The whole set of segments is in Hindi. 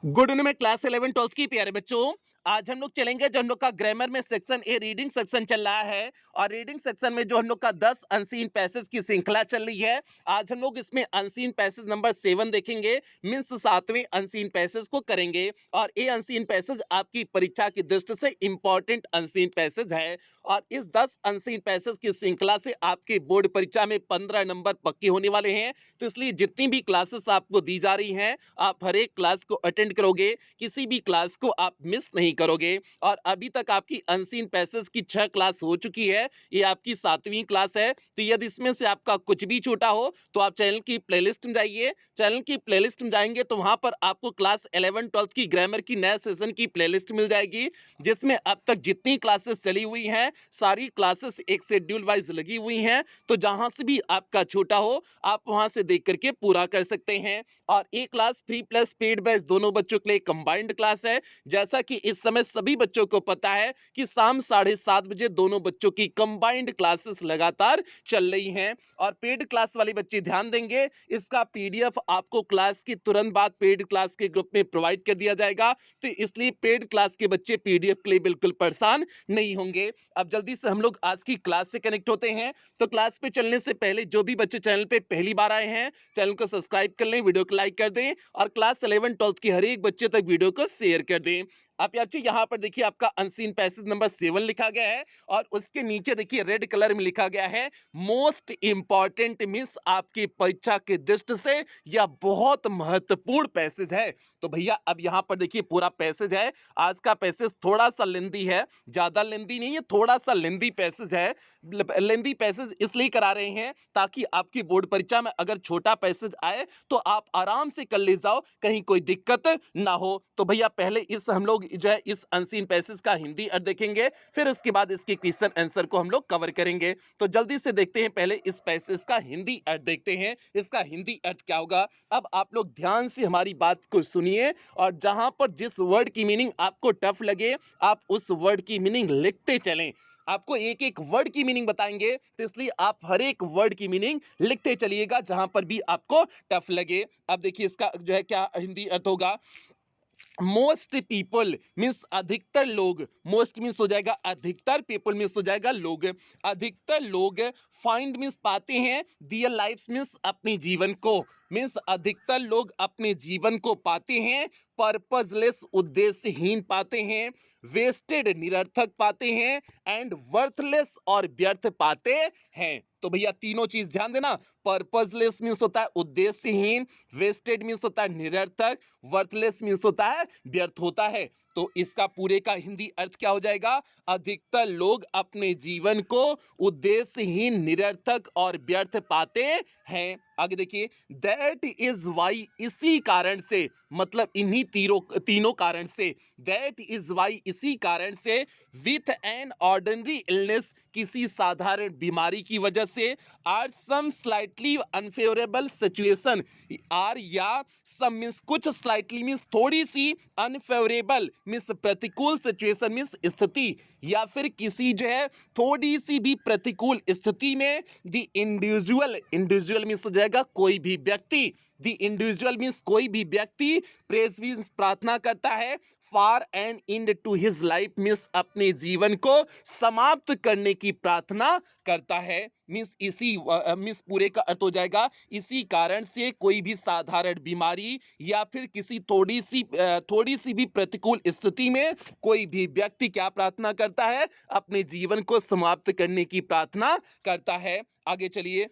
गुड इवनिंग में क्लास 11 12 की प्यारे बच्चों। आज हम लोग चलेंगे जो हम लोग का ग्रामर में सेक्शन ए रीडिंग सेक्शन चल रहा है और रीडिंग सेक्शन में जो हम लोग का 10 अनसीन पैसेज की श्रृंखला चल रही है। आज हम लोग इसमें अनसीन पैसेज नंबर 7 देखेंगे, मीन्स 7वें अनसीन पैसेज को करेंगे। और ये अनसीन पैसेज आपकी परीक्षा की दृष्टि से इंपॉर्टेंट अनसीन पैसेज है और इस 10 अनसीन पैसेज की श्रृंखला से आपके बोर्ड परीक्षा में 15 नंबर पक्के होने वाले हैं। तो इसलिए जितनी भी क्लासेस आपको दी जा रही हैं, आप हर एक क्लास को अटेंड करोगे, किसी भी क्लास को आप मिस नहीं करोगे। और अभी तक आपकी अनसीन पैसेज की 6 क्लास हो चुकी है, ये आपकी 7वीं क्लास है। तो यदि इसमें से आपका कुछ भी छूटा हो तो आप चैनल की प्लेलिस्ट में जाइए। चैनल की प्लेलिस्ट में जाएंगे तो वहां पर आपको क्लास 11 12 की ग्रामर की नए सेशन की प्लेलिस्ट मिल जाएगी, जिसमें अब तक जितनी क्लासेस चली हुई हैं सारी क्लासेस एक शेड्यूल वाइज लगी हुई हैं। तो जहां से भी आपका छूटा हो आप वहां से देख करके पूरा कर सकते हैं। और एक class free plus paid batch दोनों बच्चों के लिए कंबाइंड क्लास है। जैसा कि इस समय सभी बच्चों को पता है कि शाम 7:30 बजे दोनों बच्चों की कंबाइंड क्लासेस लगातार चल रही हैं। और पेड क्लास वाले बच्चे ध्यान देंगे, इसका पीडीएफ आपको क्लास की तुरंत बाद पेड क्लास के ग्रुप में प्रोवाइड कर दिया जाएगा। तो इसलिए पेड क्लास के बच्चे पीडीएफ के लिए बिल्कुल परेशान नहीं होंगे। अब जल्दी से हम लोग आज की क्लास से कनेक्ट होते हैं। तो क्लास पे चलने से पहले जो भी बच्चे चैनल पे पहली बार आए हैं, चैनल को सब्सक्राइब कर लें, वीडियो को लाइक कर दें और क्लास 11 12 की हर एक बच्चे तक वीडियो को शेयर कर दें। अब यार यहाँ पर देखिए आपका अनसीन पैसेज नंबर 7 लिखा गया है और उसके नीचे देखिए रेड कलर में लिखा गया है मोस्ट इंपॉर्टेंट, मिस आपकी परीक्षा की दृष्टि से यह बहुत महत्वपूर्ण पैसेज है। तो भैया अब यहाँ पर देखिए पूरा पैसेज है। आज का पैसेज थोड़ा सा लेंदी है, ज्यादा लेंदी नहीं है, थोड़ा सा लेंदी पैसेज है। लेंदी पैसेज इसलिए करा रहे हैं ताकि आपकी बोर्ड परीक्षा में अगर छोटा पैसेज आए तो आप आराम से कर ले जाओ, कहीं कोई दिक्कत ना हो। तो भैया पहले इस हम लोग जो है इस अनसीन पैसेज का हिंदी अर्थ देखेंगे, फिर उसके बाद इसके क्वेश्चन आंसर को हम लोग कवर करेंगे। तो जल्दी से देखते हैं, पहले इस पैसेज का हिंदी अर्थ देखते हैं। इसका हिंदी अर्थ क्या होगा, अब आप लोग ध्यान से हमारी बात को सुनिए और जहां पर जिस वर्ड की मीनिंग आपको टफ लगे आप उस वर्ड की मीनिंग लिखते चलें। आपको एक एक वर्ड की मीनिंग बताएंगे, तो इसलिए आप हर एक वर्ड की मीनिंग लिखते चलिएगा जहां पर भी आपको टफ लगे। अब देखिए इसका जो है क्या हिंदी अर्थ होगा। मोस्ट पीपल मीन्स अधिकतर लोग, मोस्ट मीन्स हो जाएगा अधिकतर, पीपल मीन्स हो जाएगा लोग। अधिकतर लोग फाइंड मीन्स पाते हैं, दियर लाइफ मीन्स अपने जीवन को, मीन्स अधिकतर लोग अपने जीवन को पाते हैं पर्पजलेस उद्देश्यहीन पाते हैं, वेस्टेड निरर्थक पाते हैं एंड वर्थलेस और व्यर्थ पाते हैं। तो भैया तीनों चीज ध्यान देना, पर्पजलेस मीन्स होता है उद्देश्यहीन, वेस्टेड मीन्स होता है निरर्थक, वर्थलेस मीन्स होता है व्यर्थ होता है। तो इसका पूरे का हिंदी अर्थ क्या हो जाएगा, अधिकतर लोग अपने जीवन को उद्देश्यहीन, निरर्थक और व्यर्थ पाते हैं। आगे देखिए, दैट इज वाई इसी कारण से, मतलब इन्हीं तीनों कारण से, दैट इज वाई इसी कारण से, विथ एन ऑर्डिनरी इलनेस किसी साधारण बीमारी की वजह से, are some slightly unfavourable situation, are या सम मीन्स कुछ, स्लाइटली मीन्स थोड़ी सी, अनफेवरेबल मीन्स प्रतिकूल, सिचुएशन मीन्स स्थिति, या फिर किसी जो है थोड़ी सी भी प्रतिकूल स्थिति में, द इंडिविजुअल, इंडिविजुअल मीन्स हो जाएगा कोई भी व्यक्ति, द इंडिविजुअल मीन्स कोई भी व्यक्ति, प्रेज मीन्स प्रार्थना करता है, for an end to his life means अपने जीवन को समाप्त करने की प्रार्थना करता है। मीन्स इसी मीन्स पूरे का अर्थ हो जाएगा इसी कारण से कोई भी साधारण बीमारी या फिर किसी थोड़ी सी भी प्रतिकूल स्थिति में कोई भी व्यक्ति क्या प्रार्थना करता है, अपने जीवन को समाप्त करने की प्रार्थना करता है। आगे चलिए,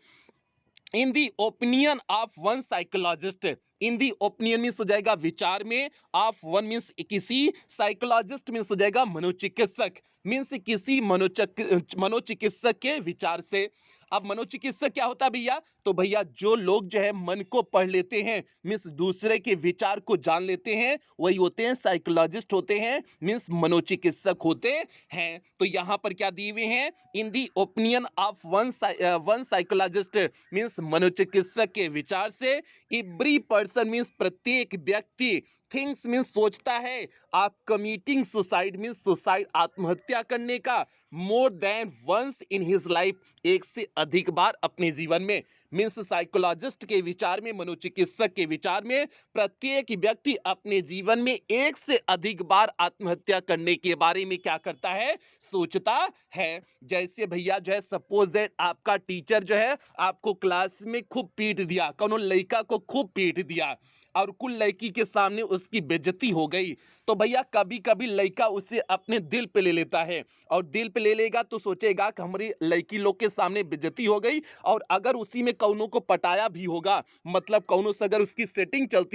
in the opinion of one psychologist, in the opinion means हो जाएगा विचार में, ऑफ वन मीन्स किसी, साइकोलॉजिस्ट मीन्स हो जाएगा मनोचिकित्सक, मीन्स किसी मनोचिकित्सक के विचार से। अब मनोचिकित्सक क्या होता है भैया, तो भैया जो लोग जो है मन को पढ़ लेते हैं, मीन्स दूसरे के विचार को जान लेते हैं, वही होते हैं साइकोलॉजिस्ट होते हैं, मीन्स मनोचिकित्सक होते हैं। तो यहां पर क्या दिए हुए हैं, in the opinion of one psychologist means मनोचिकित्सक के विचार से, एवरी पर्सन मीन्स प्रत्येक व्यक्ति, थिंग्स मीन्स सोचता है, आप कमिटिंग सुसाइड मीन्स सुसाइड आत्महत्या करने का, more than once in his life एक से अधिक बार अपने जीवन में, मीन्स साइकोलॉजिस्ट के विचार में, मनोचिकित्सक के विचार में, प्रत्येक व्यक्ति अपने जीवन में एक से अधिक बार आत्महत्या करने के बारे में क्या करता है, सोचता है। जैसे भैया जो है सपोज दैट आपका टीचर जो है आपको क्लास में खूब पीट दिया, कोनो लड़का को खूब पीट दिया और कुल लड़की के सामने उसकी बेइज्जती हो गई, तो भैया कभी कभी लड़का उसे अपने दिल पे ले लेता है और दिल पे ले लेगा तो सोचेगा कि हमारी लड़की लोग के सामने बेइज्जती हो गई, और अगर उसी में कौनों को पटाया भी होगा, मतलब कौनों से अगर उसकी सेटिंग चल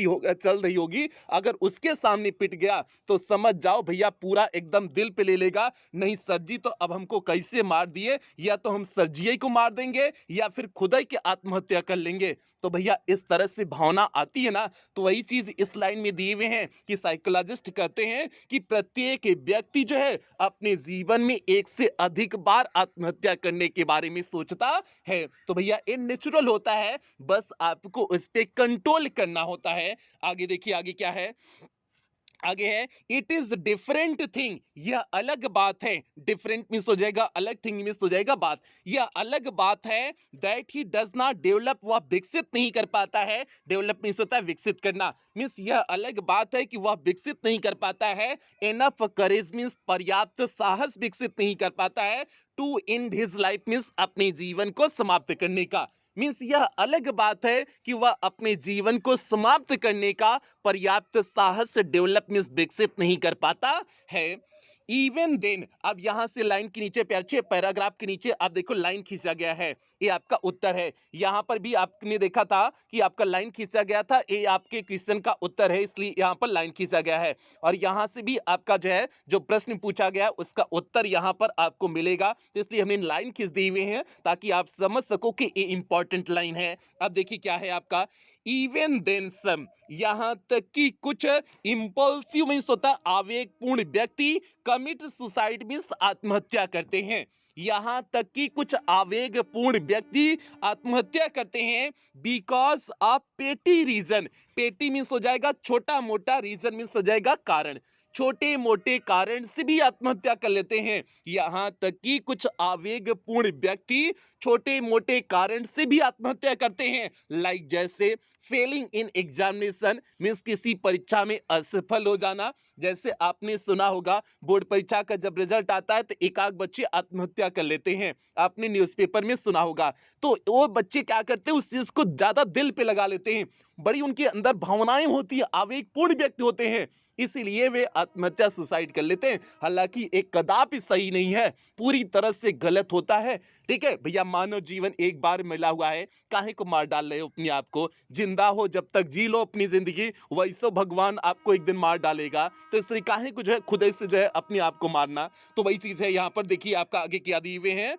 रही होगी, अगर उसके सामने पिट गया तो समझ जाओ भैया पूरा एकदम दिल पे ले लेगा, नहीं सर जी तो अब हमको कैसे मार दिए, या तो हम सर जी को मार देंगे या फिर खुद ही के आत्महत्या कर लेंगे। तो भैया इस तरह से भावना आती है ना, तो वही चीज इस लाइन में दिए हुए हैं कि साइकोलॉजिस्ट कहते हैं कि प्रत्येक व्यक्ति जो है अपने जीवन में एक से अधिक बार आत्महत्या करने के बारे में सोचता है। तो भैया ये नेचुरल होता है, बस आपको इस पे कंट्रोल करना होता है। आगे देखिए आगे क्या है, आगे है इट इज डिफरेंट थिंग, यह अलग बात है, डिफरेंट मीन्स हो जाएगा अलग, थिंग मीन्स हो जाएगा बात, यह अलग बात है that he does not develop, वह विकसित नहीं कर पाता है, डेवलप मीन्स होता है विकसित करना, मीन्स यह अलग बात है कि वह विकसित नहीं कर पाता है, एनफ करेज मीन्स पर्याप्त साहस विकसित नहीं कर पाता है, to in his life means अपने जीवन को समाप्त करने का, मीन्स यह अलग बात है कि वह अपने जीवन को समाप्त करने का पर्याप्त साहस डेवलप मीन्स विकसित नहीं कर पाता है। इवन देन, अब यहां से लाइन के नीचे अच्छे पैराग्राफ के नीचे आप देखो लाइन खींचा गया है, ये आपका उत्तर है। यहां पर भी आपने देखा था कि आपका लाइन खींचा गया था, ये आपके क्वेश्चन का उत्तर है, इसलिए यहां पर लाइन खींचा गया है, और यहां से भी आपका जो है जो प्रश्न पूछा गया उसका उत्तर यहां पर आपको मिलेगा, तो इसलिए हमने लाइन खींच दी हुई है ताकि आप समझ सको कि ये इंपॉर्टेंट लाइन है। अब देखिए क्या है आपका, इवन देन सम, यहां तक कि कुछ इंपल्सिव मीन्स होता है आवेगपूर्ण व्यक्ति, कमिट सुसाइड मीन्स आत्महत्या करते हैं, यहां तक कि कुछ आवेगपूर्ण व्यक्ति आत्महत्या करते हैं बिकॉज ऑफ पेटी रीजन, पेटी मीन्स हो जाएगा छोटा मोटा, रीजन मीन्स हो जाएगा कारण, छोटे मोटे कारण से भी आत्महत्या कर लेते हैं, यहां तक कि कुछ आवेगपूर्ण व्यक्ति छोटे मोटे कारण से भी आत्महत्या करते हैं, लाइक जैसे फेलिंग इन एग्जामिनेशन मीन्स किसी परीक्षा में असफल हो जाना, जैसे आपने सुना होगा बोर्ड परीक्षा का जब रिजल्ट आता है तो एकाक बच्चे आत्महत्या कर लेते हैं, आपने न्यूज़पेपर में सुना होगा, तो वो बच्चे क्या करते हैं उस चीज को ज्यादा दिल पे लगा लेते हैं, बड़ी उनके अंदर भावनाएं होती है, आवेगपूर्ण व्यक्ति होते हैं, इसीलिए वे आत्महत्या सुसाइड कर लेते हैं, हालांकि एक कदापि सही नहीं है, पूरी तरह से गलत होता है। ठीक है भैया, मानव जीवन एक बार मिला हुआ है, काहे को मार डाल रहे हो अपने आप को, जिंदा हो जब तक जी लो अपनी जिंदगी, वैसे भगवान आपको एक दिन मार डालेगा, तो इसलिए काहे को जो है खुद से जो है अपने आप को मारना, तो वही चीज है यहाँ पर। देखिए आपका आगे क्या दिए हुए हैं,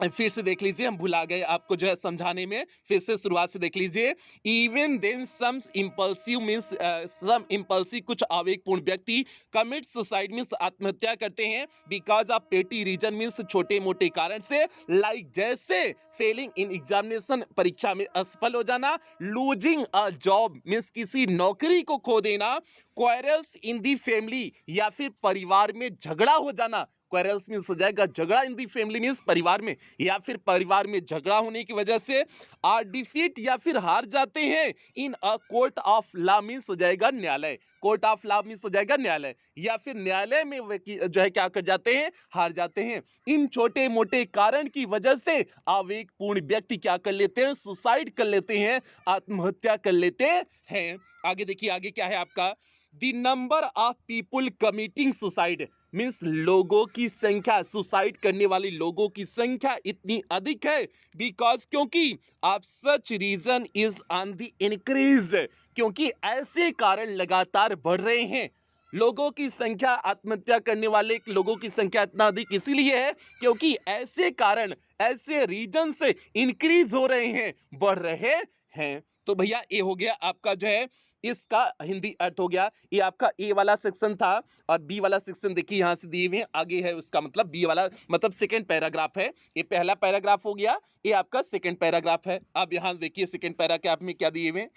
फिर से देख लीजिए, हम भुला गए आपको जो है समझाने में, फिर से शुरुआत से देख लीजिए। Even then some impulsive means some impulsive, कुछ आवेगपूर्ण व्यक्ति कमिट सुसाइड मींस आत्महत्या करते हैं because of petty reason means छोटे मोटे कारण से, लाइक जैसे फेलिंग इन एग्जामिनेशन परीक्षा में असफल हो जाना, लूजिंग अ जॉब मींस किसी नौकरी को खो देना, क्वारल्स इन दी फैमिली या फिर परिवार में झगड़ा हो जाना, क्वारल्स मींस हो जाएगा झगड़ा, इन दी फैमिली मींस परिवार में, या फिर परिवार में झगड़ा होने की वजह से आर डिफीट या फिर हार जाते हैं in a court of law means हो जाएगा न्यायालय, कोर्ट ऑफ लॉ मींस हो जाएगा न्यायालय, या फिर न्यायालय में जो है क्या कर जाते हैं, हार जाते हैं। इन छोटे मोटे कारण की वजह से आवेगपूर्ण व्यक्ति क्या कर लेते हैं, सुसाइड कर लेते हैं, आत्महत्या कर लेते हैं। आगे देखिए आगे क्या है आपका, the number of people committing suicide means लोगों की संख्या, सुसाइड करने वाले लोगों की संख्या इतनी अधिक है बिकॉज, क्योंकि आप such reason is on the increase, क्योंकि ऐसे कारण लगातार बढ़ रहे हैं, लोगों की संख्या, आत्महत्या करने वाले लोगों की संख्या इतना अधिक इसीलिए है क्योंकि ऐसे कारण, ऐसे रीजन से इंक्रीज हो रहे हैं, बढ़ रहे हैं। तो भैया ये हो गया आपका जो है इसका हिंदी अर्थ हो गया, ये आपका ए वाला सेक्शन था, और बी वाला सेक्शन देखिए यहां से दिए हुए हैं, आगे है उसका मतलब बी वाला मतलब सेकंड पैराग्राफ है, ये पहला पैराग्राफ हो गया, ये आपका सेकंड पैराग्राफ है। अब यहां देखिए सेकंड पैराग्राफ में क्या दिए हुए हैं,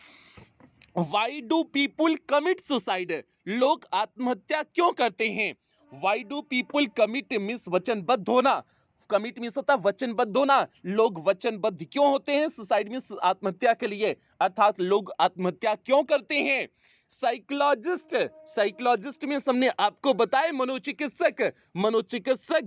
why do people commit suicide, लोग आत्महत्या क्यों करते हैं, why do people commit means वचनबद्ध होना, कमिट मीन्स होता है वचनबद्ध होना। लोग वचनबद्ध क्यों होते हैं सुसाइड मीन्स आत्महत्या के लिए, अर्थात लोग आत्महत्या क्यों करते हैं। साइकोलॉजिस्ट, साइकोलॉजिस्ट में हमने आपको बताया मनोचिकित्सक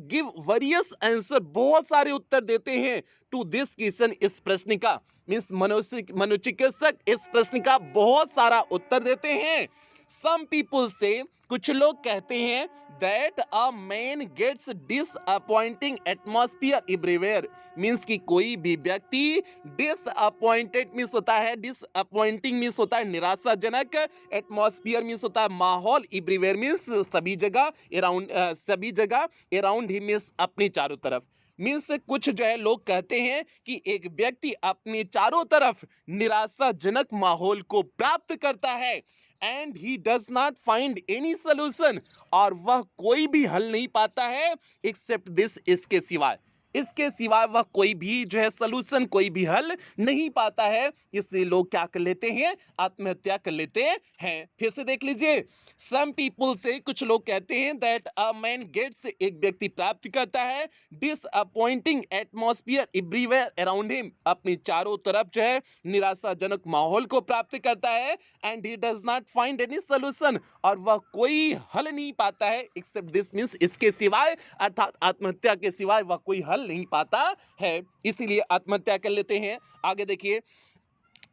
गिव वेरियस आंसर, बहुत सारे उत्तर देते हैं टू दिस क्वेश्चन, इस प्रश्न का। मीन्स मनोचिकित्सक इस प्रश्न का बहुत सारा उत्तर देते हैं। सम पीपल से, कुछ लोग कहते हैं that a man gets disappointing atmosphere everywhere, means कि कोई भी व्यक्ति डिसअपॉइंटेड मीन्स होता है, डिसअपॉइंटिंग मीन्स होता है निराशाजनक, एटमॉस्फियर मीन्स होता है माहौल, एवरीवेयर मीन्स सभी जगह, अराउंड सभी जगह, अराउंड ही मीन्स अपने चारों तरफ। मीन्स कुछ जो है लोग कहते हैं कि एक व्यक्ति अपने चारों तरफ निराशाजनक माहौल को प्राप्त करता है and he does not find any solution, और वह कोई भी हल नहीं पाता है एक्सेप्ट दिस, इसके सिवाय, इसके सिवाय वह कोई भी जो है सोल्यूशन, कोई भी हल नहीं पाता है, इसलिए लोग क्या कर लेते हैं, आत्महत्या कर लेते हैं। फिर से देख लीजिए, सम पीपल से, कुछ लोग कहते हैं दैट अ मैन गेट्स, एक व्यक्ति प्राप्त करता है disappointing atmosphere everywhere around him, अपनी चारों तरफ जो है निराशाजनक माहौल को प्राप्त करता है and he does not find any solution, और वह कोई हल नहीं पाता है एक्सेप्ट दिस मीन्स इसके सिवाय, अर्थात आत्महत्या के सिवाय वह कोई हल नहीं पाता है, इसीलिए आत्महत्या कर लेते हैं। आगे देखिए,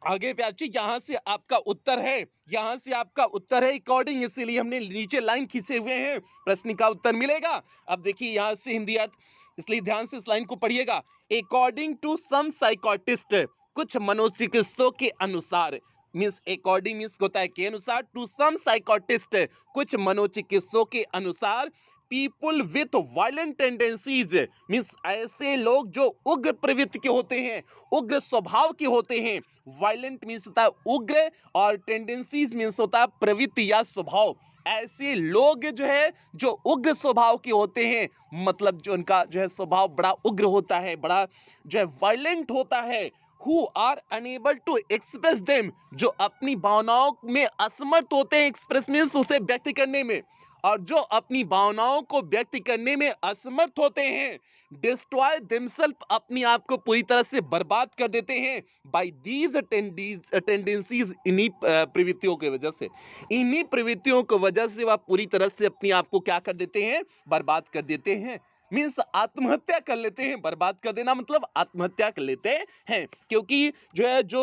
आगे प्यार जी, यहां से आपका उत्तर है, यहां से आपका उत्तर है अकॉर्डिंग, इसीलिए हमने नीचे लाइन खींचे हुए हैं, प्रश्न का उत्तर मिलेगा। अब देखिए यहां से हिंदी अर्थ, इसलिए ध्यान से इस लाइन को पढ़िएगा। अकॉर्डिंग टू सम साइकोटिस्ट, कुछ मनोचिकित्सकों के अनुसार, मीन्स अकॉर्डिंग मीन्स होता है के अनुसार, टू सम साइकोटिस्ट, कुछ मनोचिकित्सकों के अनुसार, people with violent tendencies, means ऐसे लोग जो उग्र प्रवृत्ति के होते हैं, उग्र स्वभाव के होते हैं, वायलेंट मीन्स होता है उग्र, और टेंडेंसीज मीन्स होता है प्रवृत्ति या स्वभाव, ऐसे लोग जो है जो उग्र स्वभाव के होते हैं, मतलब जो उनका जो है स्वभाव बड़ा उग्र होता है, बड़ा जो है वायलेंट होता है, who are unable to express them, जो अपनी भावनाओं में असमर्थ होते हैं, एक्सप्रेस मीन्स उसे व्यक्त करने में, और जो अपनी भावनाओं को व्यक्त करने में असमर्थ होते हैं, डिस्ट्रॉय देमसेल्फ, अपनी आप को पूरी तरह से बर्बाद कर देते हैं, बाय दीज टेंडेंसीज, इन्हीं प्रवृत्तियों की वजह से, इन्हीं प्रवृत्तियों की वजह से वह पूरी तरह से अपनी आप को क्या कर देते हैं, बर्बाद कर देते हैं, मीन्स आत्महत्या कर लेते हैं। बर्बाद कर देना मतलब आत्महत्या कर लेते हैं, क्योंकि जो है जो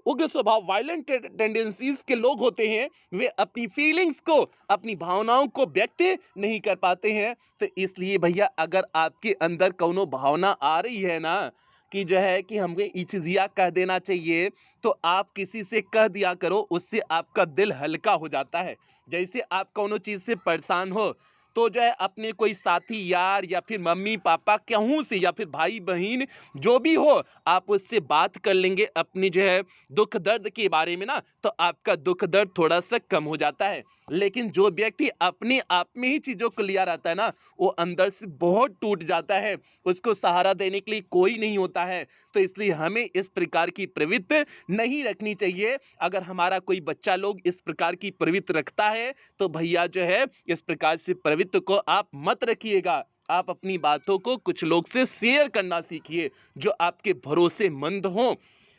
उग्र स्वभाव वायलेंट टेंडेंसीज के लोग होते हैं, वे अपनी फीलिंग्स को, अपनी भावनाओं को व्यक्त नहीं कर पाते हैं। तो इसलिए भैया अगर आपके अंदर कोनो भावना आ रही है ना कि जो है कि हमें ये चीज़िया कह देना चाहिए, तो आप किसी से कह दिया करो, उससे आपका दिल हल्का हो जाता है। जैसे आप कोनो चीज़ से परेशान हो तो जो है अपने कोई साथी यार या फिर मम्मी पापा कहूँ से या फिर भाई बहन जो भी हो, आप उससे बात कर लेंगे अपनी जो है दुख दर्द के बारे में ना, तो आपका दुख दर्द थोड़ा सा कम हो जाता है। लेकिन जो व्यक्ति अपने आप में ही चीज़ों को लिया रहता है ना, वो अंदर से बहुत टूट जाता है, उसको सहारा देने के लिए कोई नहीं होता है। तो इसलिए हमें इस प्रकार की प्रवृत्ति नहीं रखनी चाहिए। अगर हमारा कोई बच्चा लोग इस प्रकार की प्रवृत्ति रखता है तो भैया जो है इस प्रकार से प्रवृत्ति को आप मत रखिएगा। आप अपनी बातों को कुछ लोग से शेयर करना सीखिए जो आपके भरोसेमंद हों।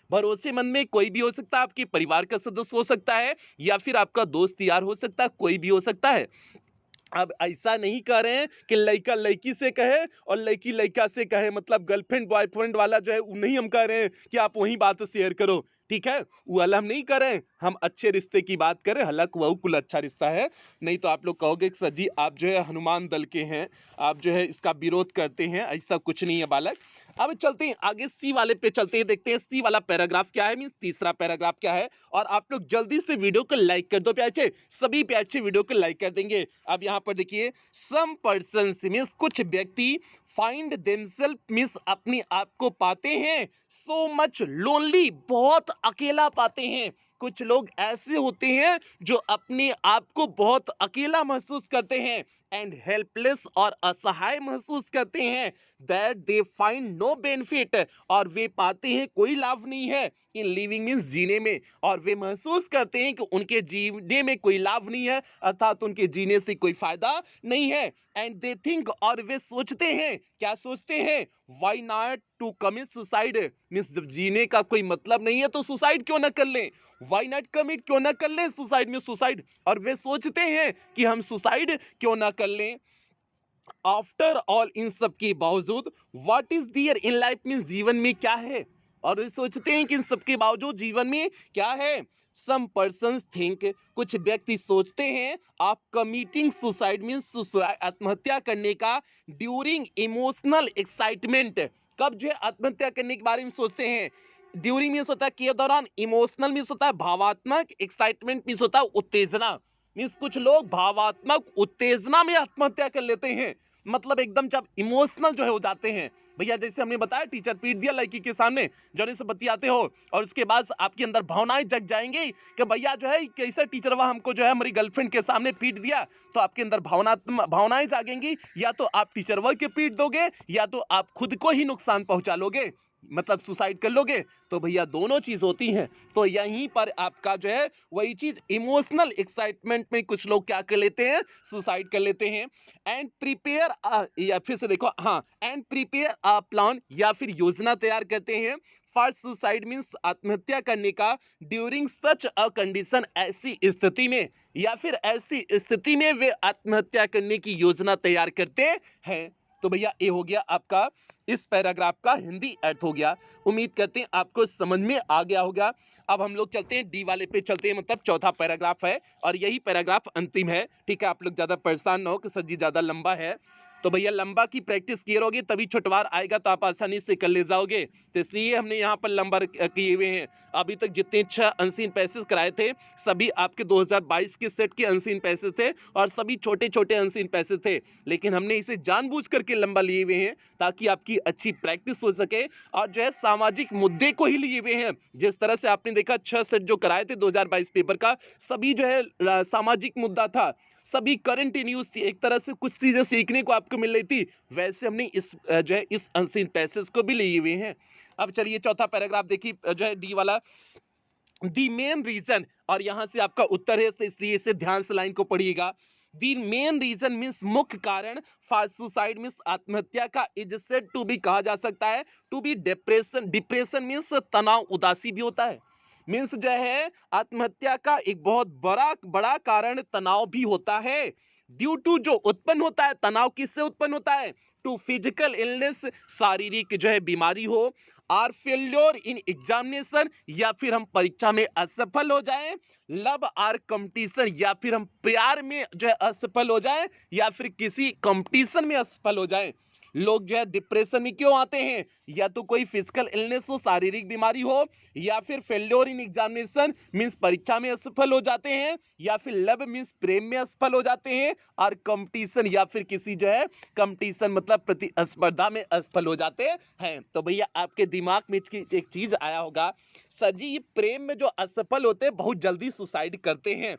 भरोसेमंद में कोई भी हो सकता है, आपके परिवार का सदस्य हो सकता है या फिर आपका दोस्त यार हो सकता है, कोई भी हो सकता है। अब ऐसा नहीं कर रहे हैं कि लड़का लड़की से कहे और लड़की लड़का से कहे, मतलब गर्लफ्रेंड बॉयफ्रेंड वाला जो है वो नहीं हम कह रहे हैं कि आप वही बात शेयर करो, ठीक है, वो वाला हम नहीं कर रहे हैं। हम अच्छे रिश्ते की बात करें, हालांकि वह कुल अच्छा रिश्ता है, नहीं तो आप लोग कहोगे कि सर जी आप जो है हनुमान दल के हैं, आप जो है इसका विरोध करते हैं, ऐसा कुछ नहीं है बालक। अब चलते हैं आगे, सी वाले पे चलते हैं, देखते हैं सी वाला पैराग्राफ क्या है, मीन्स तीसरा पैराग्राफ क्या है। और आप लोग जल्दी से वीडियो को लाइक कर दो प्यारे, सभी प्यारे वीडियो को लाइक कर देंगे। अब यहाँ पर देखिए, सम पर्सन्स मीन्स कुछ व्यक्ति, फाइंड देमसेल्फ मीन्स अपने आप को पाते हैं, सो मच लोनली बहुत अकेला पाते हैं, कुछ लोग ऐसे होते हैं जो अपने आप को बहुत अकेला महसूस करते हैं एंड हेल्पलेस और असहाय महसूस करते हैं, that they find no benefit, और वे पाते हैं कोई लाभ नहीं है इन लिविंग मीन्स जीने में, और वे महसूस करते हैं कि उनके जीने में कोई लाभ नहीं है, अर्थात उनके जीने से कोई फायदा नहीं है। एंड दे थिंक, और वे सोचते हैं, क्या सोचते हैं, why not to commit suicide, means जब जीने का कोई मतलब नहीं है तो सुसाइड क्यों ना कर लें, व्हाई नॉट कमिट, क्यों ना कर लें सुसाइड में सुसाइड, और वे सोचते हैं कि हम सुसाइड क्यों ना कर लें। आफ्टर ऑल, इन सब के बावजूद, what is there in life, means जीवन में क्या है, और वे सोचते हैं कि इन सब के बावजूद जीवन में क्या है। सम पर्सन्स थिंक, कुछ व्यक्ति सोचते हैं, आप कमिटिंग सुसाइड मीन्स आत्महत्या करने का ड्यूरिंग इमोशनल एक्साइटमेंट, कब जो है आत्महत्या करने के बारे में सोचते हैं। ड्यूरिंग मीन्स होता है के दौरान, इमोशनल मीन्स होता है भावात्मक, एक्साइटमेंट मीन्स होता है उत्तेजना, मीन्स कुछ लोग भावात्मक उत्तेजना में आत्महत्या कर लेते हैं, मतलब एकदम जब इमोशनल जो है हो जाते हैं। भैया जैसे हमने बताया, टीचर पीट दिया लड़की के सामने, जौन से बतियाते हो, और उसके बाद आपके अंदर भावनाएं जग जाएंगी कि भैया जो है कैसे टीचर वह हमको जो है हमारी गर्लफ्रेंड के सामने पीट दिया, तो आपके अंदर भावनाएं जागेंगी, या तो आप टीचर वह के पीट दोगे, या तो आप खुद को ही नुकसान पहुंचा लोगे, मतलब सुसाइड कर लोगे। तो भैया दोनों चीज होती हैं, तो यहीं पर आपका जो है वही चीज इमोशनल एक्साइटमेंट में कुछ लोग क्या कर लेते हैं, सुसाइड कर लेते हैं। एंड प्रिपेयर, या फिर से देखो, हाँ, एंड प्रिपेयर अ प्लान, या फिर योजना तैयार करते हैं फॉर सुसाइड मीन्स आत्महत्या करने का, ड्यूरिंग सच अ कंडीशन, ऐसी स्थिति में, या फिर ऐसी स्थिति में वे आत्महत्या करने की योजना तैयार करते हैं। तो भैया ये हो गया आपका इस पैराग्राफ का हिंदी अर्थ हो गया। उम्मीद करते हैं आपको समझ में आ गया होगा। अब हम लोग चलते हैं डी वाले पे चलते हैं, मतलब चौथा पैराग्राफ है और यही पैराग्राफ अंतिम है। ठीक है, आप लोग ज्यादा परेशान ना हो कि सर जी ज्यादा लंबा है, तो भैया लंबा की प्रैक्टिस क्लियर होगी तभी छुटवार आएगा, तो आप आसानी से कर ले जाओगे, तो इसलिए हमने यहाँ पर लंबा किए हुए हैं। अभी तक जितने 6 अनसीन पैसेज कराए थे सभी आपके 2022 के सेट के अनसीन पैसेज थे, और सभी छोटे छोटे अनसीन पैसेज थे, लेकिन हमने इसे जानबूझ करके लंबा लिए हुए हैं ताकि आपकी अच्छी प्रैक्टिस हो सके, और जो है सामाजिक मुद्दे को ही लिए हुए हैं। जिस तरह से आपने देखा 6 सेट जो कराए थे 2022 पेपर का, सभी जो है सामाजिक मुद्दा था, सभी करंट न्यूज थी, एक तरह से कुछ चीजें सीखने को आपको मिल रही थी, वैसे हमने इस जो है इस अनसीन पैसेज को भी लिए हुए हैं। अब चलिए चौथा पैराग्राफ देखिए, जो है डी वाला, दी मेन रीजन, और यहां से आपका उत्तर है, तो इसलिए इसे ध्यान से लाइन को पढ़िएगा। दी मेन रीजन मीन्स मुख्य कारण फॉर सुसाइड मीन्स आत्महत्या का, इज सेड टू बी, कहा जा सकता है, to be depression. Depression means तनाव, उदासी भी होता है, मीन्स जो है आत्महत्या का एक बहुत बड़ा कारण तनाव भी होता है। ड्यू टू, जो उत्पन्न होता है तनाव, किससे उत्पन्न होता है, टू फिजिकल इलनेस, शारीरिक जो है बीमारी हो, आर फेल्योर इन एग्जामिनेशन, या फिर हम परीक्षा में असफल हो जाएं, लव आर कंपटीशन, या फिर हम प्यार में जो है असफल हो जाएं, या फिर किसी कंपटीशन में असफल हो जाएं। लोग जो है डिप्रेशन में क्यों आते हैं, या तो कोई फिजिकल इलनेस हो, शारीरिक बीमारी हो, या फिर फेल्योर इन एग्जामिनेशन मींस परीक्षा में असफल हो जाते हैं, या फिर लव मींस प्रेम में असफल हो जाते हैं, और कंपटीशन, या फिर किसी जो है कंपटीशन मतलब प्रतिस्पर्धा में असफल हो जाते हैं। तो भैया आपके दिमाग में एक चीज आया होगा, सर जी ये प्रेम में जो असफल होते हैं बहुत जल्दी सुसाइड करते हैं।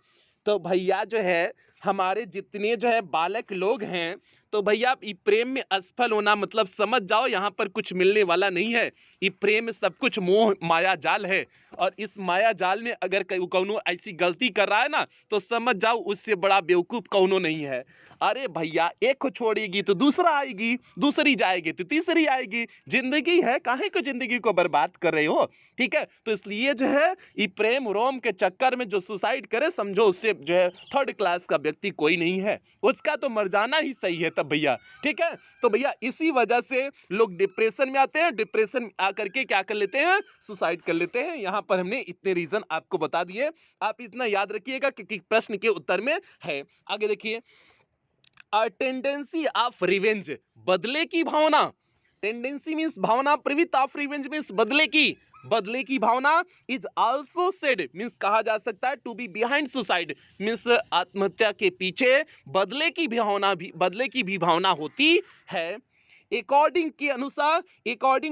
तो भैया जो है हमारे जितने जो है बालक लोग हैं, तो भैया आप ये प्रेम में असफल होना मतलब समझ जाओ यहाँ पर कुछ मिलने वाला नहीं है। ये प्रेम में सब कुछ मोह माया जाल है, और इस माया जाल में अगर कौनो ऐसी गलती कर रहा है ना, तो समझ जाओ उससे बड़ा बेवकूफ कौनो नहीं है। अरे भैया एक को छोड़ेगी तो दूसरा आएगी, दूसरी जाएगी तो तीसरी आएगी, जिंदगी है, काहे को जिंदगी को बर्बाद कर रहे हो। ठीक है, तो इसलिए जो है ये प्रेम रोम के चक्कर में जो सुसाइड करे, समझो उससे जो है थर्ड क्लास का व्यक्ति कोई नहीं है, उसका तो मर जाना ही सही है तब भैया। ठीक है, तो भैया इसी वजह से लोग डिप्रेशन में आते हैं, डिप्रेशन में आकर के क्या कर लेते हैं, सुसाइड कर लेते हैं। यहाँ पर हमने इतने रीजन आपको बता दिए, आप इतना याद रखिएगा कि प्रश्न के उत्तर में है। आगे देखिए, अ टेंडेंसी ऑफ रिवेंज, बदले की भावना, टेंडेंसी मीन्स भावना, प्रवृत्ति ऑफ रिवेंज मीन्स बदले की भावना, इज आल्सो सेड मीन्स कहा जा सकता है, to be behind suicide means आत्महत्या के पीछे बदले की भी भावना होती है। अकॉर्डिंग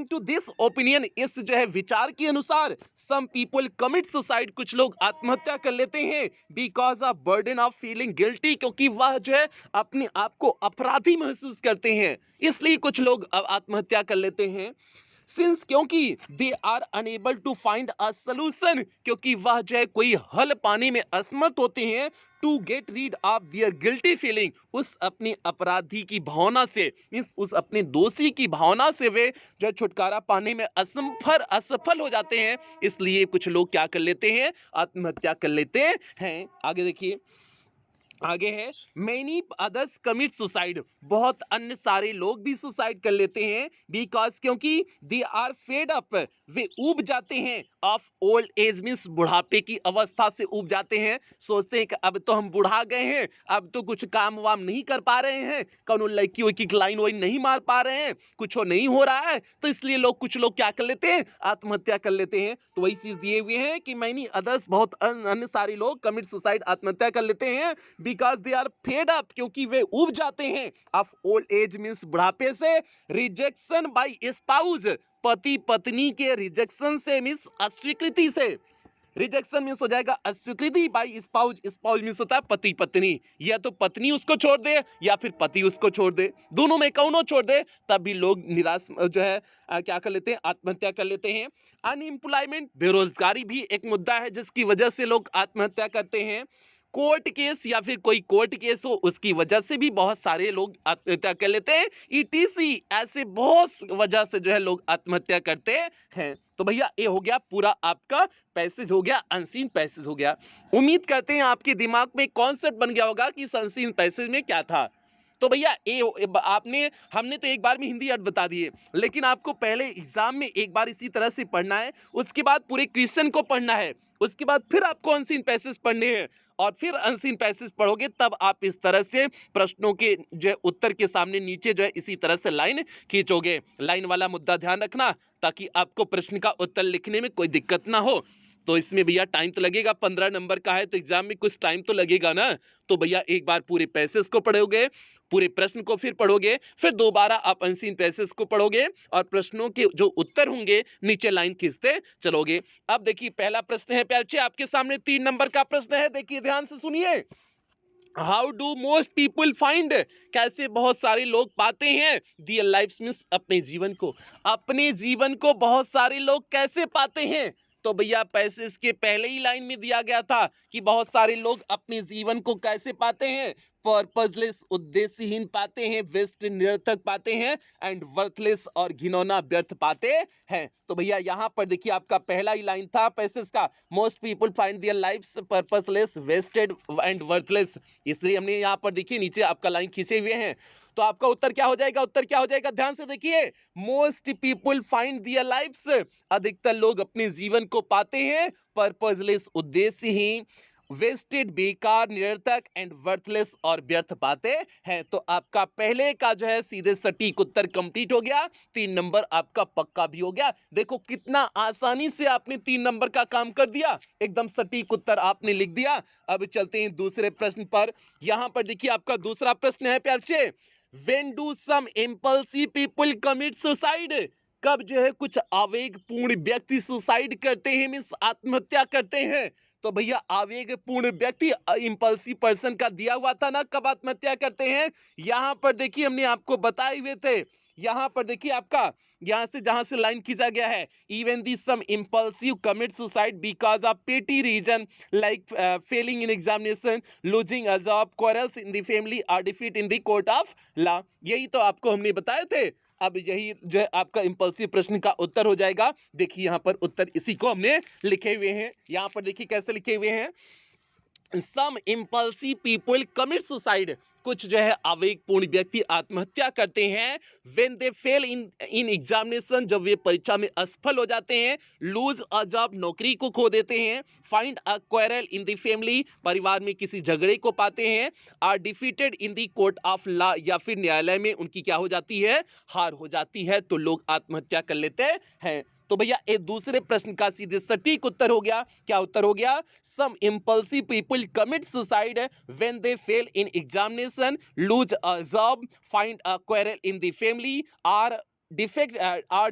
टू दिस ओपिनियन, इस जो है विचार के अनुसार, सम पीपल कमिट सुसाइड, कुछ लोग आत्महत्या कर लेते हैं because of burden of feeling guilty, क्योंकि वह जो है अपने आप को अपराधी महसूस करते हैं, इसलिए कुछ लोग आत्महत्या कर लेते हैं। सिंस, क्योंकि they are unable to find a solution, क्योंकि वह जो है कोई हल पाने में असमर्थ होते हैं, to get rid of their guilty feeling, उस अपनी अपराधी की भावना से, उस अपने दोषी की भावना से वे जो छुटकारा पाने में असफल हो जाते हैं, इसलिए कुछ लोग क्या कर लेते हैं, आत्महत्या कर लेते हैं। आगे देखिए, आगे है मेनी अदर्स कमिट सुसाइड, बहुत अन्य सारे लोग भी सुसाइड कर लेते हैं बिकॉज, क्योंकि दे आर फेड अप, वे ऊब जाते हैं, ऑफ ओल्ड एज मींस बुढ़ापे की अवस्था से ऊब जाते हैं, सोचते हैं कि अब तो हम बुढ़ा गए हैं, अब तो कुछ काम वाम नहीं कर पा रहे हैं, कौन लड़की वड़की लाइन वाइन नहीं मार पा रहे हैं, कुछ नहीं हो रहा है, तो इसलिए कुछ लोग क्या कर लेते हैं, आत्महत्या कर लेते हैं। तो वही चीज दिए हुए हैं कि मैनी अदर्स, बहुत अन्य सारे लोग कमिट सुसाइड, आत्महत्या कर लेते हैं because they are fed up, क्योंकि वे ऊब जाते हैं, ऑफ ओल्ड एज मींस बुढ़ापे से, रिजेक्शन बाय स्पाउस, पति पत्नी के रिजेक्शन से मींस अस्वीकृति से, रिजेक्शन मींस हो जाएगा अस्वीकृति, बाय स्पाउस, स्पाउस मींस होता है पति पत्नी, या तो पत्नी उसको छोड़ दे या फिर पति उसको छोड़ दे, दोनों में कौनो छोड़ दे, तब भी लोग निराश जो है क्या कर लेते हैं, आत्महत्या कर लेते हैं। अनएम्प्लॉयमेंट, बेरोजगारी भी एक मुद्दा है जिसकी वजह से लोग आत्महत्या करते हैं। कोर्ट केस, या फिर कोई कोर्ट केस हो उसकी वजह से भी बहुत सारे लोग आत्महत्या कर लेते हैं, ईटीसी, ऐसे बहुत वजह से जो है लोग आत्महत्या करते हैं। तो भैया ये हो गया पूरा आपका पैसेज हो गया, अनसीन पैसेज हो गया। उम्मीद करते हैं आपके दिमाग में कॉन्सेप्ट बन गया होगा कि इस अनसीन पैसेज में क्या था। तो भैया हमने तो एक बार में हिंदी अर्थ बता दिए, लेकिन आपको पहले एग्जाम में एक बार इसी तरह से पढ़ना है, उसके बाद पूरे क्वेश्चन को पढ़ना है, उसके बाद फिर आपको अनसीन पैसेज पढ़ने हैं, और फिर अनसीन पैसेज पढ़ोगे तब आप इस तरह से प्रश्नों के जो उत्तर के सामने नीचे जो है इसी तरह से लाइन खींचोगे। लाइन वाला मुद्दा ध्यान रखना, ताकि आपको प्रश्न का उत्तर लिखने में कोई दिक्कत ना हो। तो इसमें भैया टाइम तो लगेगा, 15 नंबर का है तो एग्जाम में कुछ टाइम तो लगेगा ना। तो भैया एक बार पूरे पैसेज को पढ़ोगे, पूरे प्रश्न को फिर पढ़ोगे, फिर दोबारा आप अनसीन पैसेज को पढ़ोगे, और प्रश्नों के जो उत्तर होंगे नीचे लाइन खींचते चलोगे। अब देखिए पहला प्रश्न है प्यारे बच्चे, आपके सामने 3 नंबर का प्रश्न है, देखिए ध्यान से सुनिए। How do most people find, कैसे बहुत सारे लोग पाते हैं दियर लाइफ मींस अपने जीवन को, अपने जीवन को बहुत सारे लोग कैसे पाते हैं। तो भैया पैसेज के पहले ही लाइन में दिया गया था कि बहुत सारे लोग अपने जीवन को कैसे पाते हैं, पर्पसलेस, उद्देश्यहीन पाते हैं, वेस्ट निरर्थक पाते हैं, एंड वर्थलेस और घिनौना व्यर्थ पाते हैं। तो भैया यहाँ पर देखिए आपका पहला ही लाइन था पैसेज का, most people find their lives purposeless, wasted and worthless, इसलिए हमने यहाँ पर देखिए नीचे आपका लाइन खींचे हुए हैं। तो आपका उत्तर क्या हो जाएगा, उत्तर क्या हो जाएगा, ध्यान से देखिए, most people find their lives, अधिकतर लोग अपने जीवन को पाते हैं पर्पसलेस, उद्देश्यहीन, वेस्टेड, बेकार, निरर्थक, एंड वर्थलेस और व्यर्थ पाते हैं। तो आपका पहले का जो है सीधे सटीक उत्तर कंप्लीट हो गया, 3 नंबर आपका पक्का भी हो गया। देखो कितना आसानी से आपने 3 नंबर का काम कर दिया, एकदम सटीक उत्तर आपने लिख दिया। अब चलते हैं दूसरे प्रश्न पर। यहां पर देखिए आपका दूसरा प्रश्न है प्यारे बच्चे, when do some impulsive people commit suicide, कब जो है कुछ आवेगपूर्ण व्यक्ति सुसाइड करते हैं मींस आत्महत्या करते हैं। तो भैया आवेगपूर्ण व्यक्ति, इंपल्सिव पर्सन का दिया हुआ था ना, कब आत्महत्या करते हैं, यहां पर देखिए हमने आपको बताए हुए थे। यहां पर देखिए आपका यहां से जहां से लाइन खींचा गया है, even the some impulsive commit suicide because of petty reason like failing in examination, losing a job, quarrels in the family or defeat in the court of law. यही तो आपको हमने बताए थे। अब यही जो है आपका इंपल्सिव प्रश्न का उत्तर हो जाएगा। देखिए यहाँ पर उत्तर इसी को हमने लिखे हुए हैं, यहाँ पर देखिए कैसे लिखे हुए हैं, सम इम्पल्सिव पीपल कमिट सुसाइड, कुछ जो है आवेगपूर्ण व्यक्ति आत्महत्या करते हैं, when they fail in examination, जब वे परीक्षा में असफल हो जाते हैं, लूज अ जॉब, नौकरी को खो देते हैं, find a quarrel in the family, परिवार में किसी झगड़े को पाते हैं, are defeated in the court of law, या फिर न्यायालय में उनकी क्या हो जाती है, हार हो जाती है, तो लोग आत्महत्या कर लेते हैं। तो भैया ये दूसरे प्रश्न का सीधे सटीक उत्तर हो गया। क्या उत्तर हो गया? Some impulsive people commit suicide when they fail in examination, lose a job, find a quarrel in the family, are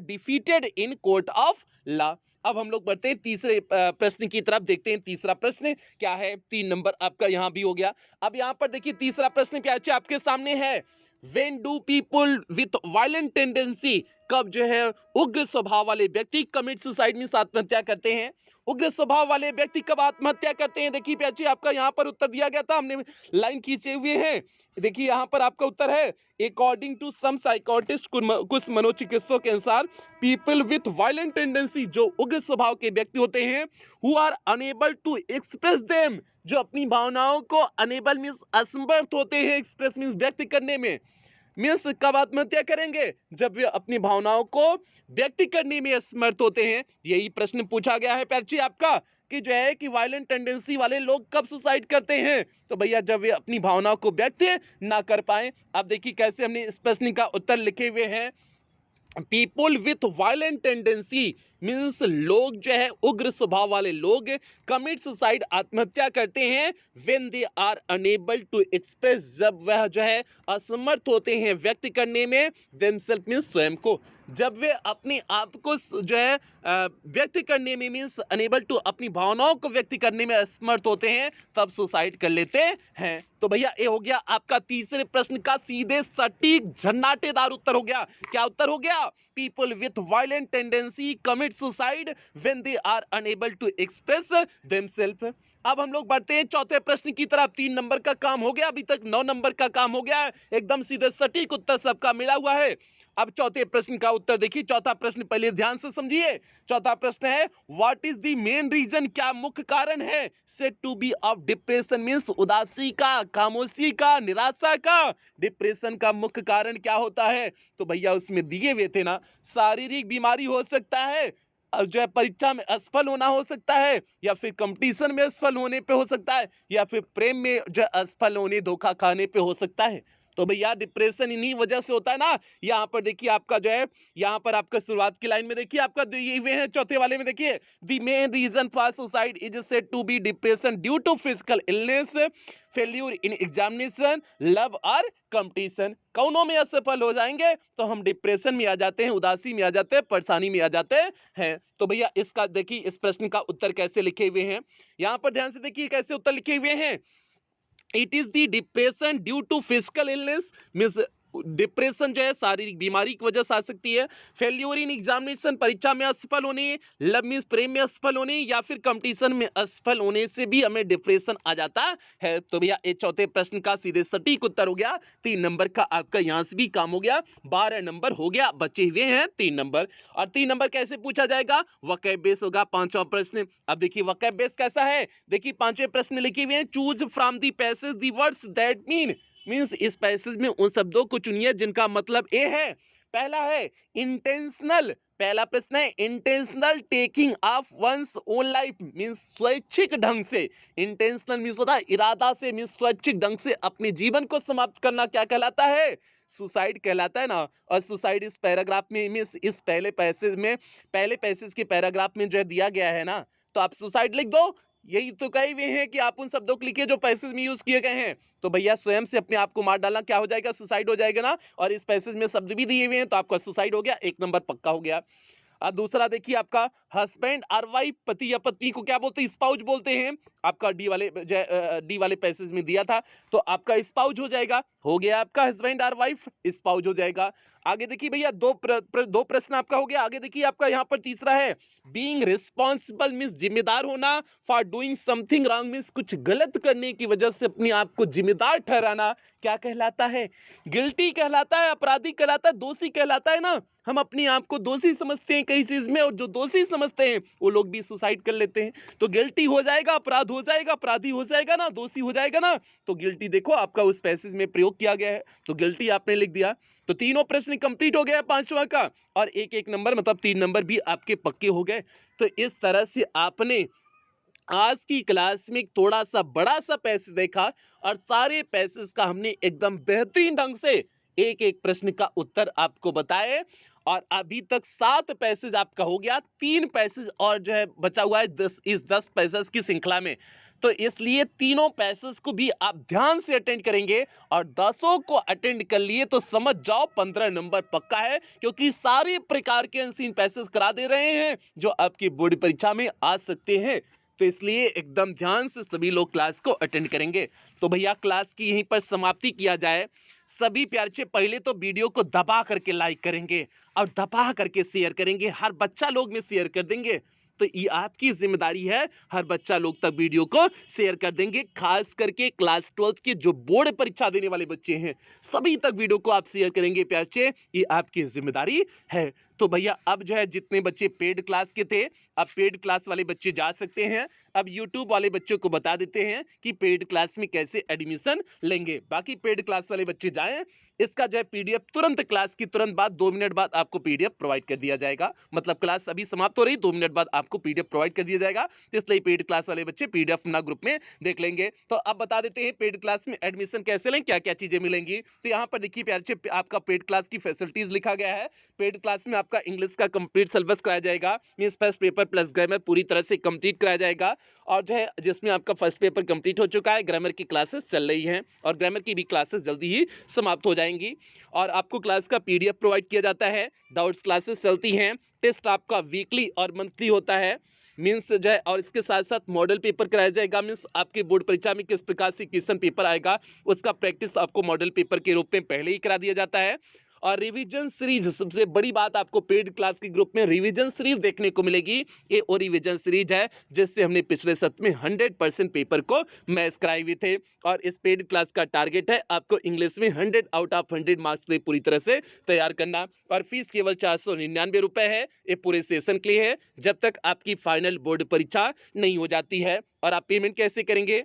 defeated in court of law. अब हम लोग बढ़ते हैं तीसरे प्रश्न की तरफ, देखते हैं तीसरा प्रश्न क्या है। 3 नंबर आपका यहां भी हो गया। अब यहां पर देखिए तीसरा प्रश्न क्या है, आपके सामने है। When do people with violent tendency, कब जो है उग्र स्वभाव वाले व्यक्ति कमिट सुसाइड मींस आत्महत्या करते हैं। उग्र स्वभाव वाले व्यक्ति कब आत्महत्या करते हैं? देखिए प्याची आपका यहाँ पर उत्तर दिया गया था, हमने लाइन खींचे हुए हैं। देखिए यहाँ पर आपका उत्तर है, अकॉर्डिंग टू सम साइकोटिस्ट, कुछ मनोचिकित्सकों के अनुसार, पीपल विथ वायलेंट टेंडेंसी, जो उग्र स्वभाव के व्यक्ति होते हैं, who are unable to express them, जो अपनी भावनाओं को अनेबल मींस असमर्थ होते हैं एक्सप्रेस मींस व्यक्त करने में। मीन्स कब आत्महत्या करेंगे? जब वे अपनी भावनाओं को व्यक्त करने में असमर्थ होते हैं। यही प्रश्न पूछा गया है पैरची आपका कि जो है कि वायलेंट टेंडेंसी वाले लोग कब सुसाइड करते हैं? तो भैया जब वे अपनी भावनाओं को व्यक्त ना कर पाए। अब देखिए कैसे हमने इस प्रश्न का उत्तर लिखे हुए हैं। People with violent tendency means लोग जो है उग्र स्वभाव वाले लोग कमिट सुसाइड आत्महत्या करते हैं when they are unable to express, जब वह जो है असमर्थ होते हैं व्यक्त करने में, देमसेल्फ मीन्स स्वयं को, जब वे अपने आप को जो है व्यक्त करने में मीन्स अनेबल टू अपनी भावनाओं को व्यक्त करने में असमर्थ होते हैं, तब सुसाइड कर लेते हैं। तो भैया ये हो गया आपका तीसरे प्रश्न का सीधे सटीक झन्नाटेदार उत्तर हो गया। क्या उत्तर हो गया? People with violent tendency commit suicide when they are unable to express themselves. अब हम लोग बढ़ते हैं चौथे प्रश्न की तरफ। 3 नंबर का काम हो गया, अभी तक 9 नंबर का काम हो गया है। एकदम सीधे सटीक उत्तर सबका मिला हुआ है। अब चौथे प्रश्न का उत्तर देखिए। चौथा प्रश्न पहले ध्यान से समझिए। चौथा प्रश्न है, what is the main reason, क्या मुख्य कारण है, said to be of depression means उदासी का, खामोशी का, निराशा का। डिप्रेशन का मुख्य कारण क्या होता है? तो भैया उसमें दिए हुए थे ना, शारीरिक बीमारी हो सकता है, जो है परीक्षा में असफल होना हो सकता है, या फिर कंपटीशन में असफल होने पे हो सकता है, या फिर प्रेम में जो असफल होने, धोखा खाने पे हो सकता है। तो भैया डिप्रेशन इन्हीं वजह से होता है ना। यहाँ पर देखिए आपका जो है, यहाँ पर आपका शुरुआत की लाइन में देखिए आपका ये वे है, चौथे वाले में देखिए, the main reason for suicide is said to be depression due to physical illness, failure in examination, love और कंपटीशन। कौनों में असफल हो जाएंगे तो हम डिप्रेशन में आ जाते हैं, उदासी में आ जाते हैं, परेशानी में आ जाते हैं। तो भैया इसका देखिए इस प्रश्न का उत्तर कैसे लिखे हुए हैं, यहाँ पर ध्यान से देखिए कैसे उत्तर लिखे हुए हैं। It is the depression due to physical illness means depression जो है शारीरिक बीमारी की वजह से आ सकती है, फेल्यूर इन एग्जामिनेशन परीक्षा में असफल होने, लव मींस प्रेम में असफल होने, या फिर कंपटीशन में असफल होने से भी हमें डिप्रेशन आ जाता है। तो भैया ये चौथे प्रश्न का सीधे सटीक उत्तर हो गया। 3 नंबर का आपका यहां से भी काम हो गया, 12 नंबर हो गया, बचे हुए हैं 3 नंबर। और 3 नंबर कैसे पूछा जाएगा? वकैब बेस होगा 5वां प्रश्न। अब देखिए वकैब बेस कैसा है, देखिए 5वें प्रश्न लिखे हुए हैं, choose from the passage the words that means इस पैसेज में उन शब्दों को चुनिए जिनका मतलब ए है। पहला है इंटेंशनल, पहला प्रश्न है intentional taking of one's own life means स्वैच्छिक ढंग से, इंटेंशनल मींस होता है इरादा से, मींस स्वैच्छिक ढंग से अपने जीवन को समाप्त करना क्या कहलाता है? सुसाइड कहलाता है ना। और सुसाइड इस पैराग्राफ में मींस इस पहले पैसेज के पैराग्राफ में जो है दिया गया है ना, तो आप सुसाइड लिख दो। यही तो कहे हुए हैं कि आप उन शब्दों को लिखिए जो पैसेज में यूज किए गए हैं। तो भैया स्वयं से अपने आप को मार डालना क्या हो जाएगा? सुसाइड हो जाएगा ना। और इस पैसेज में शब्द भी दिए हुए हैं तो आपका सुसाइड हो गया, 1 नंबर पक्का हो गया। दूसरा देखिए आपका हस्बैंड और वाइफ, पति या पत्नी को क्या बोलते हैं? स्पाउज बोलते हैं। आपका डी वाले पैसेज में दिया था, तो आपका स्पाउज हो जाएगा, हो गया आपका हस्बैंड और वाइफ स्पाउज हो जाएगा। आगे देखिए भैया दो प्रश्न आपका हो गया। आगे देखिए आपका यहाँ पर तीसरा है, बीइंग रिस्पॉन्सिबल मींस जिम्मेदार होना, for doing something wrong means कुछ गलत करने की वजह से अपने आप को जिम्मेदार ठहराना क्या कहलाता है? गिल्टी कहलाता है, अपराधी कहलाता है, दोषी कहलाता है ना। हम अपने आप को दोषी समझते हैं कई चीज में, और जो दोषी समझते हैं वो लोग भी सुसाइड कर लेते हैं। तो गिल्टी हो जाएगा, अपराध हो जाएगा, अपराधी हो जाएगा ना, दोषी हो जाएगा ना। तो गिल्टी देखो आपका उस पैसेज में प्रयोग किया गया है, तो गिल्टी आपने लिख दिया। तो तीनों प्रश्न कंप्लीट हो गया 5वां का, और 1-1 नंबर मतलब 3 नंबर भी आपके पक्के हो गए। तो इस तरह से आपने आज की क्लास में एक थोड़ा सा बड़ा सा पैसेज देखा, और सारे पैसेज का हमने एकदम बेहतरीन ढंग से एक-एक प्रश्न का उत्तर आपको बताए। और अभी तक 7 पैसेज आपका हो गया, 3 पैसेज और जो है बचा हुआ है 10 पैसेज की श्रृंखला में। तो इसलिए तीनों पैसेज को भी आप ध्यान से अटेंड करेंगे और 10 को अटेंड कर लिए तो समझ जाओ 15 नंबर पक्का है, क्योंकि सारे प्रकार के अनसीन पैसेज करा दे रहे हैं जो आपकी बोर्ड परीक्षा में आ सकते हैं। तो इसलिए एकदम ध्यान से सभी लोग क्लास को अटेंड करेंगे। तो भैया क्लास की यहीं पर समाप्ति किया जाए। सभी प्यारे पहले तो वीडियो को दबा करके लाइक करेंगे और दबा करके शेयर करेंगे, हर बच्चा लोग में शेयर कर देंगे। तो ये आपकी जिम्मेदारी है, हर बच्चा लोग तक वीडियो को शेयर कर देंगे, खास करके क्लास 12 के जो बोर्ड परीक्षा देने वाले बच्चे हैं सभी तक वीडियो को आप शेयर करेंगे प्यारे, ये आपकी जिम्मेदारी है। तो भैया अब जो है जितने बच्चे पेड क्लास के थे, अब पेड क्लास वाले बच्चे जा सकते हैं। अब यूट्यूब वाले बच्चों को बता देते हैं कि पेड क्लास में कैसे एडमिशन लेंगे। बाकी पेड क्लास वाले बच्चे जाएं, इसका जो है पीडीएफ तुरंत क्लास की तुरंत बाद 2 मिनट बाद आपको पीडीएफ प्रोवाइड कर दिया जाएगा। मतलब क्लास अभी समाप्त हो रही, 2 मिनट बाद आपको पीडीएफ प्रोवाइड कर दिया जाएगा। तो इसलिए पेड क्लास वाले बच्चे पीडीएफ अपना ग्रुप में देख लेंगे। तो अब बता देते हैं पेड क्लास में एडमिशन कैसे लें, क्या क्या चीजें मिलेंगी। तो यहाँ पर देखिए प्यारे, आपका पेड क्लास की फैसिलिटीज लिखा गया है। पेड क्लास में आपका इंग्लिश का कंप्लीट सिलेबस कराया जाएगा, means first paper plus grammar पूरी तरह से कंप्लीट कराया जाएगा। और जो है जिसमें आपका फर्स्ट पेपर कंप्लीट हो चुका है, ग्रामर की क्लासेस चल रही हैं और ग्रामर की भी क्लासेस जल्दी ही समाप्त हो जाएंगी। और आपको क्लास का पीडीएफ प्रोवाइड किया जाता है, डाउट्स क्लासेस चलती हैं, टेस्ट आपका वीकली और मंथली होता है, मीन्स जो है। और इसके साथ साथ मॉडल पेपर कराया जाएगा, मीन्स आपके बोर्ड परीक्षा में किस प्रकार से क्वेश्चन पेपर आएगा उसका प्रैक्टिस आपको मॉडल पेपर के रूप में पहले ही करा दिया जाता है। और रिवीजन सीरीज, सबसे बड़ी बात, आपको पेड क्लास के ग्रुप में रिवीजन सीरीज देखने को मिलेगी। ये वो रिवीजन सीरीज है जिससे हमने पिछले सत्र में 100% पेपर को मैच कराए हुए थे। और इस पेड क्लास का टारगेट है आपको इंग्लिश में 100 आउट ऑफ 100 मार्क्स से पूरी तरह से तैयार करना। और फीस केवल 499 रुपए है, ये पूरे सेशन के लिए है जब तक आपकी फाइनल बोर्ड परीक्षा नहीं हो जाती है। और आप पेमेंट कैसे करेंगे,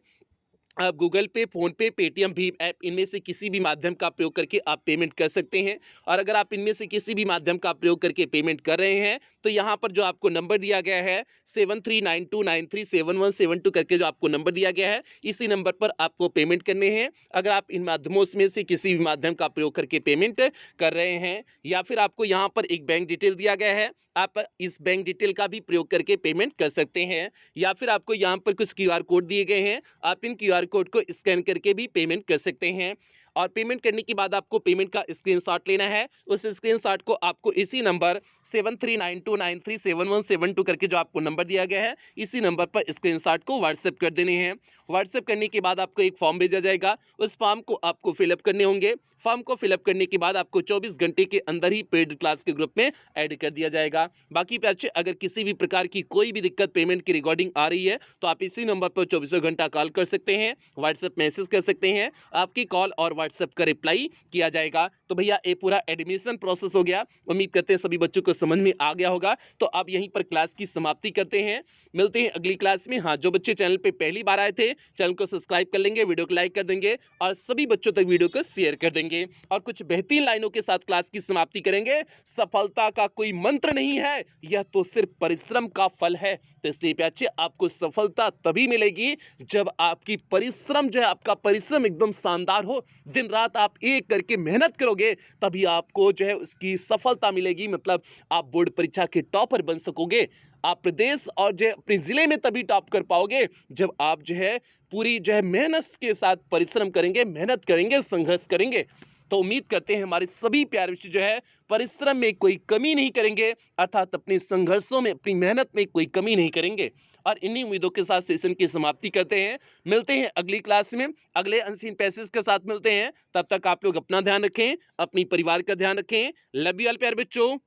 आप गूगल पे, फोन पे, पेटीएम भीम ऐप, इनमें से किसी भी माध्यम का प्रयोग करके आप पेमेंट कर सकते हैं। और अगर आप इनमें से किसी भी माध्यम का प्रयोग करके पेमेंट कर रहे हैं तो यहाँ पर जो आपको नंबर दिया गया है 7392937172 करके जो आपको नंबर दिया गया है, इसी नंबर पर आपको पेमेंट करने हैं। अगर आप इन माध्यमों में से किसी भी माध्यम का प्रयोग करके पेमेंट कर रहे हैं, या फिर आपको यहाँ पर एक बैंक डिटेल दिया गया है, आप इस बैंक डिटेल का भी प्रयोग करके पेमेंट कर सकते हैं। या फिर आपको यहाँ पर कुछ क्यूआर कोड दिए गए हैं, आप इन क्यूआर कोड को स्कैन करके भी पेमेंट कर सकते हैं। और पेमेंट करने के बाद आपको पेमेंट का स्क्रीनशॉट लेना है, उस स्क्रीनशॉट को आपको इसी नंबर 7392937172 करके जो आपको नंबर दिया गया है, इसी नंबर पर स्क्रीनशॉट को व्हाट्सएप कर देने हैं। व्हाट्सएप करने के बाद आपको एक फॉर्म भेजा जाएगा, उस फॉर्म को आपको फिलअप करने होंगे। फॉर्म को फिलअप करने के बाद आपको 24 घंटे के अंदर ही पेड क्लास के ग्रुप में ऐड कर दिया जाएगा। बाकी बच्चे अगर किसी भी प्रकार की कोई भी दिक्कत पेमेंट की रिकॉर्डिंग आ रही है तो आप इसी नंबर पर 24 घंटा कॉल कर सकते हैं, व्हाट्सएप मैसेज कर सकते हैं, आपकी कॉल और व्हाट्सएप का रिप्लाई किया जाएगा। तो भैया ये पूरा एडमिशन प्रोसेस हो गया, उम्मीद करते हैं सभी बच्चों को समझ में आ गया होगा। तो अब यहीं पर क्लास की समाप्ति करते हैं, मिलते हैं अगली क्लास में। हाँ, जो बच्चे चैनल पे पहली बार आए थे चैनल को सब्सक्राइब कर लेंगे, वीडियो को लाइक कर देंगे और सभी बच्चों तक वीडियो को शेयर कर देंगे। और कुछ बेहतरीन लाइनों के साथ क्लास की समाप्ति करेंगे। सफलता का कोई मंत्र नहीं है, यह तो सिर्फ परिश्रम का फल है। तो इसलिए बच्चे आपको सफलता तभी मिलेगी जब आपकी परिश्रम जो है, आपका परिश्रम एकदम शानदार हो, दिन रात आप एक करके मेहनत करोगे, तभी आपको जो है उसकी सफलता मिलेगी। मतलब आप बोर्ड परीक्षा के टॉपर बन सकोगे, आप प्रदेश और जो अपने जिले में तभी टॉप कर पाओगे जब आप जो है पूरी जो है मेहनत के साथ परिश्रम करेंगे, मेहनत करेंगे, संघर्ष करेंगे। तो उम्मीद करते हैं हमारे सभी प्यारे बच्चे जो है परिश्रम में कोई कमी नहीं करेंगे, अर्थात अपने संघर्षों में, अपनी मेहनत में कोई कमी नहीं करेंगे। और इन्हीं उम्मीदों के साथ सेशन की समाप्ति करते हैं, मिलते हैं अगली क्लास में अगले अनसीन पैसेज के साथ मिलते हैं। तब तक आप लोग अपना ध्यान रखें, अपनी परिवार का ध्यान रखें। लव यू ऑल प्यारे बच्चों।